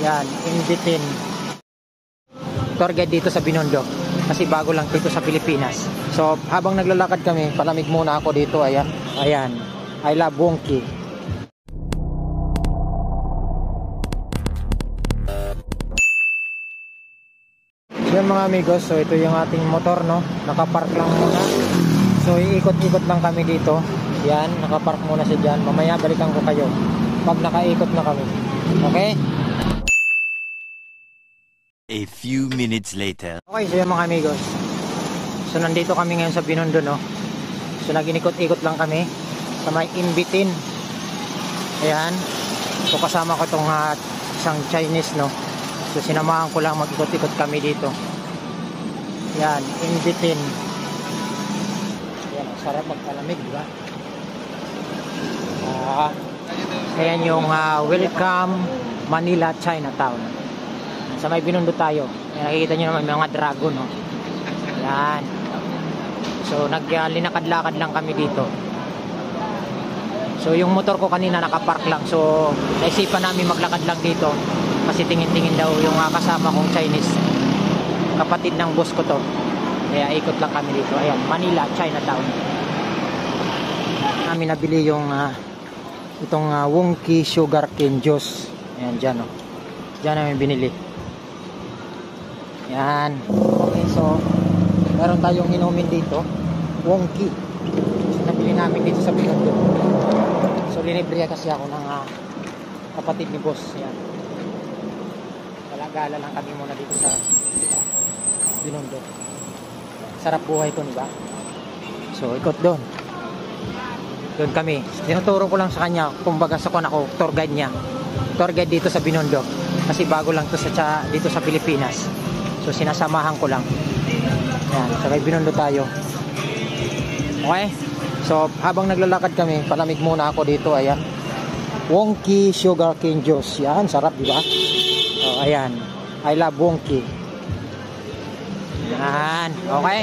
Yan, in Bitin. Tour guide dito sa Binondo. Kasi bago lang dito sa Pilipinas. So, habang naglalakad kami, palamig muna ako dito. Ayan. Ayan. I love Wonky. So, yan mga amigos. So, ito yung ating motor, no? Nakapark lang muna. So, iikot-ikot lang kami dito. Yan. Nakapark muna siya dyan. Mamaya, balikan ko kayo pag nakaikot na kami. Okay? A few minutes later. Okay, so yan mga amigos. So nandito kami ngayon sa Binondo, no. So naginikot-ikot lang kami sa may In-Bitin. Ayan. So kasama ko itong isang Chinese, no. So sinamahan ko lang mag-ikot-ikot kami dito. Yan, In-Bitin. Yan, sarap magpalamig, di ba? Ayan yung Welcome Manila Chinatown. Sa may Binondo tayo. Ayan, nakikita nyo naman mga dragon, no? Ayan. So linakad-lakad lang kami dito. So yung motor ko kanina nakapark lang. So naisipan namin maglakad lang dito kasi tingin-tingin daw yung kasama kong Chinese. Kapatid ng boss ko to. Kaya ikot lang kami dito. Ayan, Manila Chinatown. Namin nabili yung itong Wonky Sugar Cane Juice. Ayan, dyan, no? Dyan namin binili. Yan. Okay, so meron tayong inumin dito, Wonky. So, nabili namin dito sa Binondo. So linibre kasi ako ng kapatid ni boss. Yan. Gala lang kami muna dito sa Binondo. Sarap buhay ko, di ba? So ikot doon. Doon kami. Tinuturo ko lang sa kanya, kumbaga sa ako, tour guide niya. Tour guide dito sa Binondo. Kasi bago lang to dito sa Pilipinas. So sinasamahan ko lang. Ayan, sa may Binondo tayo. Okay? So habang naglalakad kami, palamig muna ako dito. Ayan. Wonky Sugar Cane Juice. Yan, sarap, di ba? Oh, ayan. I love Wonky. Yan. Okay?